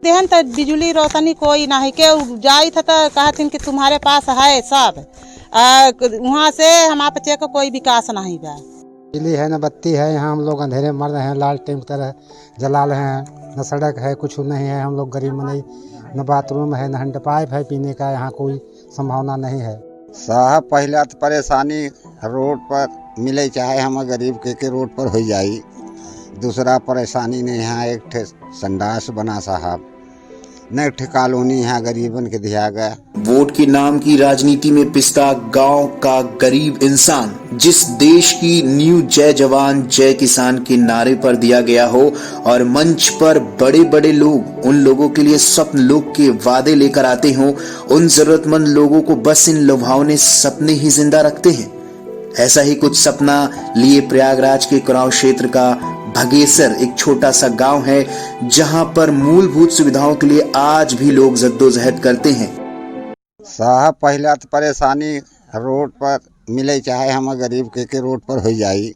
देहन तो बिजली रोशनी कोई ना है के जाई था तो कहथिन कि तुम्हारे पास है सब। वहाँ से हमारे बच्चे को कोई विकास नहीं बा। बिजली है न बत्ती है, यहाँ हम लोग अंधेरे मर रहे हैं, लालटेन की तरह जला रहे हैं। न सड़क है, कुछ नहीं है, हम लोग गरीब नहीं, न बाथरूम है, न हैंड पाइप है पीने का, यहाँ कोई संभावना नहीं है। साहब पहला तो परेशानी रोड पर मिले, चाहे हम गरीब के रोड पर हो जाई। दूसरा परेशानी ने यहाँ एक ठे संडास बना साहब, न एक ठे कॉलोनी यहाँ गरीबन के दिया गया। वोट के नाम की राजनीति में पिसता गांव का गरीब इंसान, जिस देश की न्यू जय जवान जय किसान के नारे पर दिया गया हो और मंच पर बड़े बड़े लोग उन लोगों के लिए स्वप्न लोग के वादे लेकर आते हो, उन जरूरतमंद लोगों को बस इन लुभावने सपने ही जिंदा रखते हैं। ऐसा ही कुछ सपना लिए प्रयागराज के कुराव क्षेत्र का भगेसर एक छोटा सा गांव है, जहां पर मूलभूत सुविधाओं के लिए आज भी लोग जद्दोजहद करते हैं। साहब पहला तो परेशानी रोड पर मिले, चाहे हम गरीब के रोड पर हो जाई।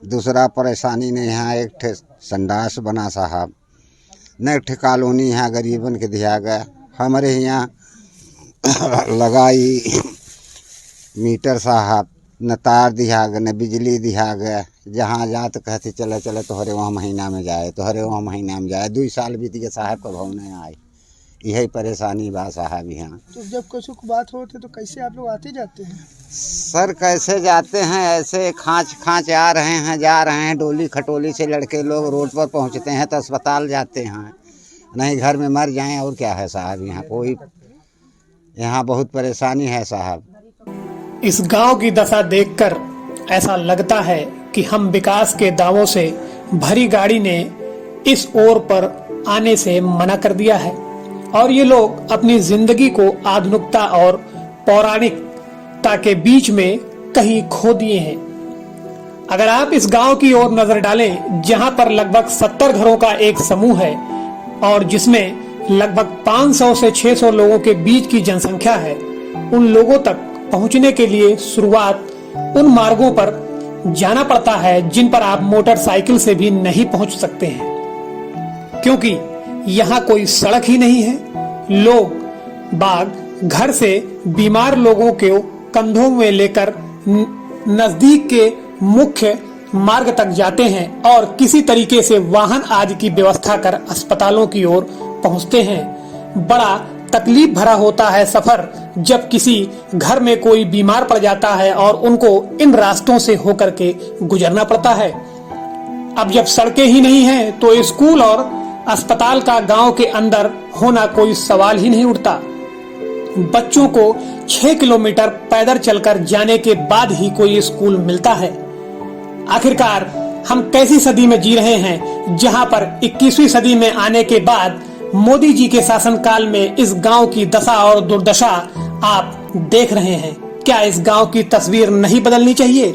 दूसरा परेशानी ने यहाँ एक ठे संडास बना साहब, न एक ठे कॉलोनी यहाँ गरीबन के दिया गया। हमारे यहाँ लगाई मीटर साहब, न तार दिया गया, न बिजली दिया गया। जहाँ जा तो कहते चले चले तोहरे वहाँ महीना में जाए, तोहरे वहाँ महीना में जाए। 2 साल बीत गए साहब, कब भाव नहीं आए। यही परेशानी बा साहब यहाँ। तो जब किसी को बात होती तो कैसे आप लोग आते जाते हैं? सर कैसे जाते हैं, ऐसे खाँच आ रहे हैं, जा रहे हैं। डोली खटोली से लड़के लोग रोड पर पहुँचते हैं तो अस्पताल जाते हैं, नहीं घर में मर जाएं और क्या है साहब। यहाँ कोई, यहाँ बहुत परेशानी है साहब। इस गांव की दशा देखकर ऐसा लगता है कि हम विकास के दावों से भरी गाड़ी ने इस ओर पर आने से मना कर दिया है और ये लोग अपनी जिंदगी को आधुनिकता और पौराणिकता के बीच में कहीं खो दिए हैं। अगर आप इस गांव की ओर नजर डालें, जहां पर लगभग 70 घरों का एक समूह है और जिसमें लगभग 500 से 600 लोगों के बीच की जनसंख्या है, उन लोगों तक पहुंचने के लिए शुरुआत उन मार्गों पर जाना पड़ता है जिन पर आप मोटरसाइकिल से भी नहीं पहुंच सकते हैं, क्योंकि यहाँ कोई सड़क ही नहीं है। लोग बाग घर से बीमार लोगों को कंधों में लेकर नजदीक के मुख्य मार्ग तक जाते हैं और किसी तरीके से वाहन आदि की व्यवस्था कर अस्पतालों की ओर पहुंचते हैं। बड़ा तकलीफ भरा होता है सफर जब किसी घर में कोई बीमार पड़ जाता है और उनको इन रास्तों से होकर के गुजरना पड़ता है। अब जब सड़कें ही नहीं हैं तो स्कूल और अस्पताल का गांव के अंदर होना कोई सवाल ही नहीं उठता। बच्चों को 6 किलोमीटर पैदल चलकर जाने के बाद ही कोई स्कूल मिलता है। आखिरकार हम कैसी सदी में जी रहे हैं, जहां पर 21वीं सदी में आने के बाद मोदी जी के शासनकाल में इस गांव की दशा और दुर्दशा आप देख रहे हैं। क्या इस गांव की तस्वीर नहीं बदलनी चाहिए?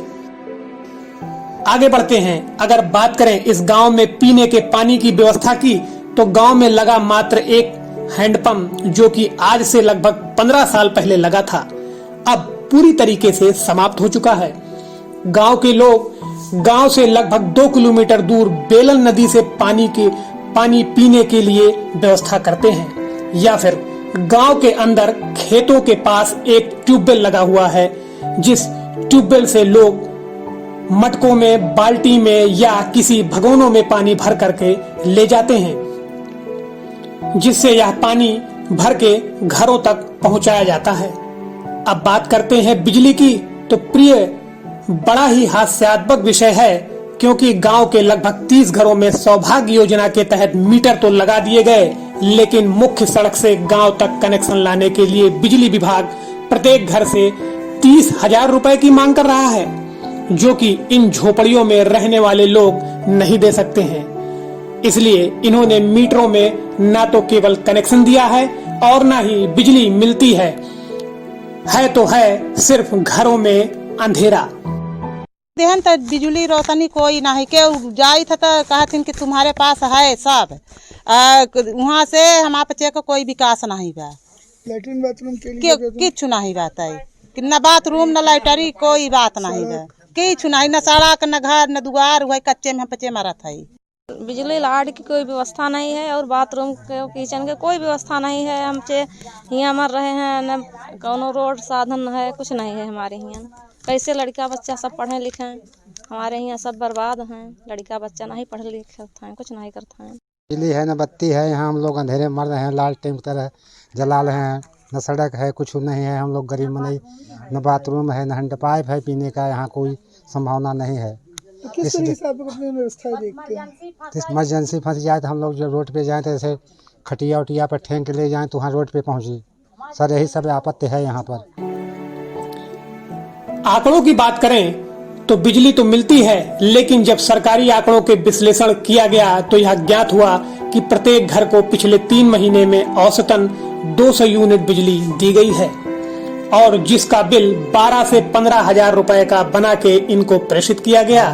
आगे बढ़ते हैं। अगर बात करें इस गांव में पीने के पानी की व्यवस्था की, तो गांव में लगा मात्र एक हैंडपंप, जो कि आज से लगभग 15 साल पहले लगा था, अब पूरी तरीके से समाप्त हो चुका है। गांव के लोग गांव से लगभग 2 किलोमीटर दूर बेलन नदी से पानी पीने के लिए व्यवस्था करते हैं, या फिर गांव के अंदर खेतों के पास एक ट्यूबवेल लगा हुआ है, जिस ट्यूबवेल से लोग मटकों में, बाल्टी में या किसी भगोनों में पानी भर करके ले जाते हैं, जिससे यह पानी भर के घरों तक पहुंचाया जाता है। अब बात करते हैं बिजली की, तो प्रिय बड़ा ही हास्यास्पद विषय है, क्योंकि गांव के लगभग 30 घरों में सौभाग्य योजना के तहत मीटर तो लगा दिए गए, लेकिन मुख्य सड़क से गांव तक कनेक्शन लाने के लिए बिजली विभाग प्रत्येक घर से 30,000 रुपए की मांग कर रहा है, जो कि इन झोपड़ियों में रहने वाले लोग नहीं दे सकते हैं। इसलिए इन्होंने मीटरों में ना तो केवल कनेक्शन दिया है और ना ही बिजली मिलती है तो है सिर्फ घरों में अंधेरा। देहन तो बिजली रोशनी कोई ना है के जाई था तो कहथिन कि तुम्हारे पास है सब। वहाँ से हमारे बच्चे को कोई विकास नहीं बा। लैट्रिन बाथरूम के लिए किच्छु नहीं बात है, न बाथरूम न लाइटरी, कोई बात नहीं बा। किच्छु नहीं, न सड़क न घर न दुआर, वही कच्चे में बच्चे मरत है। बिजली लाइट की कोई व्यवस्था नहीं है और बाथरूम के किचन के कोई व्यवस्था नहीं है। हम यहाँ मर रहे हैं, न कोनो रोड साधन है, कुछ नहीं है हमारे यहाँ। कैसे लड़का बच्चा सब पढ़े लिखे हैं, हमारे यहाँ सब बर्बाद हैं। लड़का बच्चा नहीं पढ़े लिखे हैं, कुछ नहीं करता है। बिजली है न बत्ती है, यहाँ हम लोग अंधेरे मर रहे हैं, लालटेन की तरह जला रहे हैं। न सड़क है, कुछ नहीं है, हम लोग गरीब नहीं, न बाथरूम है, न हैंडपाइप है पीने का, यहाँ कोई संभावना नहीं है। तो किस तरीके से आप लोग अपनी व्यवस्थाएं देखते हैं? इमरजेंसी फंस जाए तो हम लोग जो रोड पे जाएँ तो ऐसे खटिया उटिया पर ठेंग के ले जाएँ तो वहाँ रोड पे पहुँची। सर यही सब आपत्ति है यहाँ पर। आंकड़ों की बात करें तो बिजली तो मिलती है, लेकिन जब सरकारी आंकड़ों के विश्लेषण किया गया तो यह ज्ञात हुआ कि प्रत्येक घर को पिछले 3 महीने में औसतन 200 यूनिट बिजली दी गई है और जिसका बिल 12 से 15 हजार रुपए का बना के इनको प्रेषित किया गया।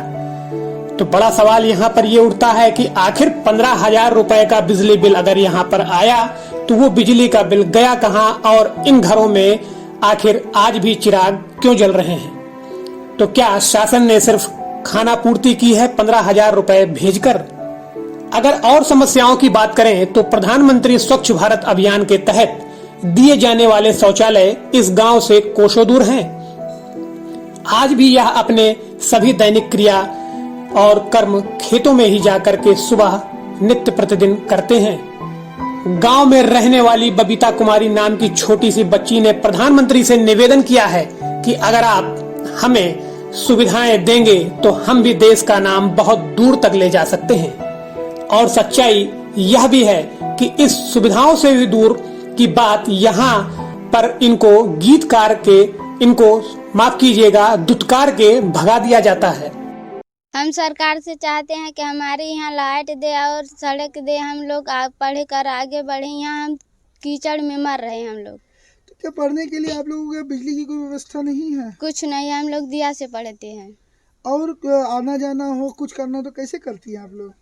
तो बड़ा सवाल यहाँ पर ये उठता है कि आखिर 15 हजार रुपए का बिजली बिल अगर यहाँ पर आया तो वो बिजली का बिल गया कहाँ और इन घरों में आखिर आज भी चिराग क्यों जल रहे हैं? तो क्या शासन ने सिर्फ खाना पूर्ति की है 15 हजार रुपए भेजकर? अगर और समस्याओं की बात करें तो प्रधानमंत्री स्वच्छ भारत अभियान के तहत दिए जाने वाले शौचालय इस गांव से कोसों दूर हैं। आज भी यह अपने सभी दैनिक क्रिया और कर्म खेतों में ही जाकर के सुबह नित्य प्रतिदिन करते हैं। गांव में रहने वाली बबीता कुमारी नाम की छोटी सी बच्ची ने प्रधानमंत्री से निवेदन किया है कि अगर आप हमें सुविधाएं देंगे तो हम भी देश का नाम बहुत दूर तक ले जा सकते हैं। और सच्चाई यह भी है कि इस सुविधाओं से भी दूर की बात यहाँ पर इनको गीतकार के, इनको माफ कीजिएगा, दुत्कार के भगा दिया जाता है। हम सरकार से चाहते हैं कि हमारे यहाँ लाइट दे और सड़क दे, हम लोग पढ़ कर आगे बढ़े। यहाँ हम कीचड़ में मर रहे हैं हम लोग। तो क्या पढ़ने के लिए आप लोगों के बिजली की कोई व्यवस्था नहीं है? कुछ नहीं, हम लोग दिया से पढ़ते हैं। और आना जाना हो, कुछ करना तो कैसे करती हैं आप लोग?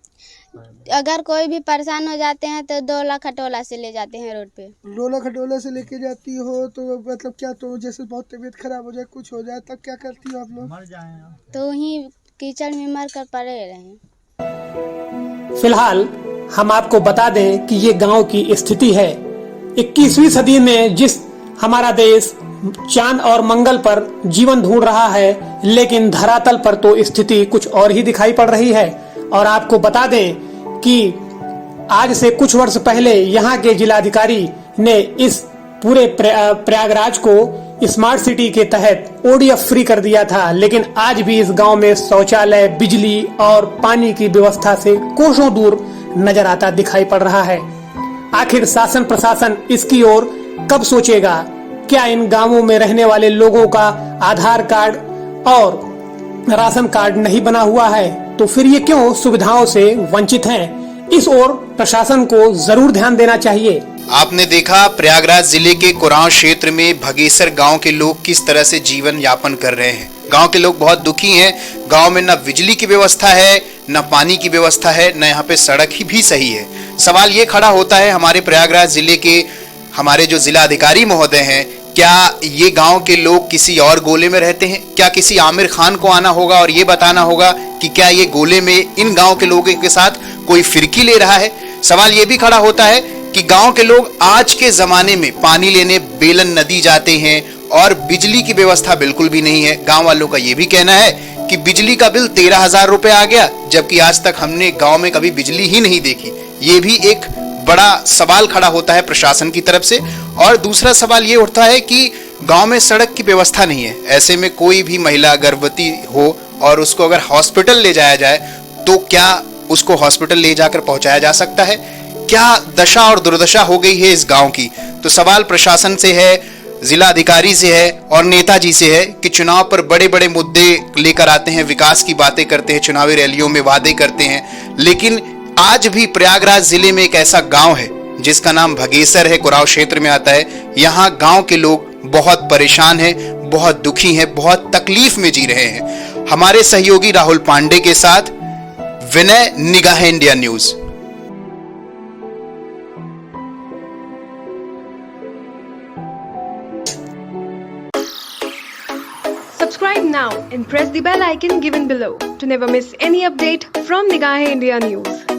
अगर कोई भी परेशान हो जाते हैं तो डोला खटोला से ले जाते हैं रोड पे। डोला खटोला से लेके जाती हो तो मतलब क्या, तो जैसे बहुत तबीयत खराब हो जाए, कुछ हो जाए, तब क्या करती हो आप लोग? मर जाए तो वहीं कीचड़ में मर कर पड़े रहे। फिलहाल हम आपको बता दें कि ये गांव की स्थिति है। 21वीं सदी में जिस हमारा देश चांद और मंगल पर जीवन ढूंढ रहा है, लेकिन धरातल पर तो स्थिति कुछ और ही दिखाई पड़ रही है। और आपको बता दें कि आज से कुछ वर्ष पहले यहाँ के जिलाधिकारी ने इस पूरे प्रयागराज को स्मार्ट सिटी के तहत ODF फ्री कर दिया था, लेकिन आज भी इस गांव में शौचालय, बिजली और पानी की व्यवस्था से कोसों दूर नजर आता दिखाई पड़ रहा है। आखिर शासन प्रशासन इसकी ओर कब सोचेगा? क्या इन गांवों में रहने वाले लोगों का आधार कार्ड और राशन कार्ड नहीं बना हुआ है? तो फिर ये क्यों सुविधाओं से वंचित हैं? इस ओर प्रशासन को जरूर ध्यान देना चाहिए। आपने देखा प्रयागराज जिले के कुरांव क्षेत्र में भगेसर गांव के लोग किस तरह से जीवन यापन कर रहे हैं। गांव के लोग बहुत दुखी हैं। गांव में न बिजली की व्यवस्था है, न पानी की व्यवस्था है, न यहाँ पे सड़क ही भी सही है। सवाल ये खड़ा होता है हमारे प्रयागराज जिले के हमारे जो जिला अधिकारी महोदय हैं, क्या ये गांव के लोग किसी और गोले में रहते हैं? क्या किसी आमिर खान को आना होगा और ये बताना होगा कि क्या ये गोले में इन गांव के लोगों के साथ कोई फिरकी ले रहा है? सवाल ये भी खड़ा होता है कि गांव के लोग आज के जमाने में पानी लेने बेलन नदी जाते हैं और बिजली की व्यवस्था बिल्कुल भी नहीं है। गांव वालों का ये भी कहना है कि बिजली का बिल 13,000 रुपए आ गया, जबकि आज तक हमने गांव में कभी बिजली ही नहीं देखी। ये भी एक बड़ा सवाल खड़ा होता है प्रशासन की तरफ से। और दूसरा सवाल ये उठता है कि गांव में सड़क की व्यवस्था नहीं है। ऐसे में कोई भी महिला गर्भवती हो और उसको अगर हॉस्पिटल ले जाया जाए तो क्या उसको हॉस्पिटल ले जाकर पहुंचाया जा सकता है? क्या दशा और दुर्दशा हो गई है इस गांव की। तो सवाल प्रशासन से है, जिला अधिकारी से है और नेताजी से है कि चुनाव पर बड़े बड़े मुद्दे लेकर आते हैं, विकास की बातें करते हैं, चुनावी रैलियों में वादे करते हैं, लेकिन आज भी प्रयागराज जिले में एक ऐसा गांव है जिसका नाम भगेसर है, कुराव क्षेत्र में आता है। यहाँ गांव के लोग बहुत परेशान हैं, बहुत दुखी हैं, बहुत तकलीफ में जी रहे हैं। हमारे सहयोगी राहुल पांडे के साथ विनय, निगाह India news. Subscribe now and press the bell icon given below to never miss any update from Nigahe India News.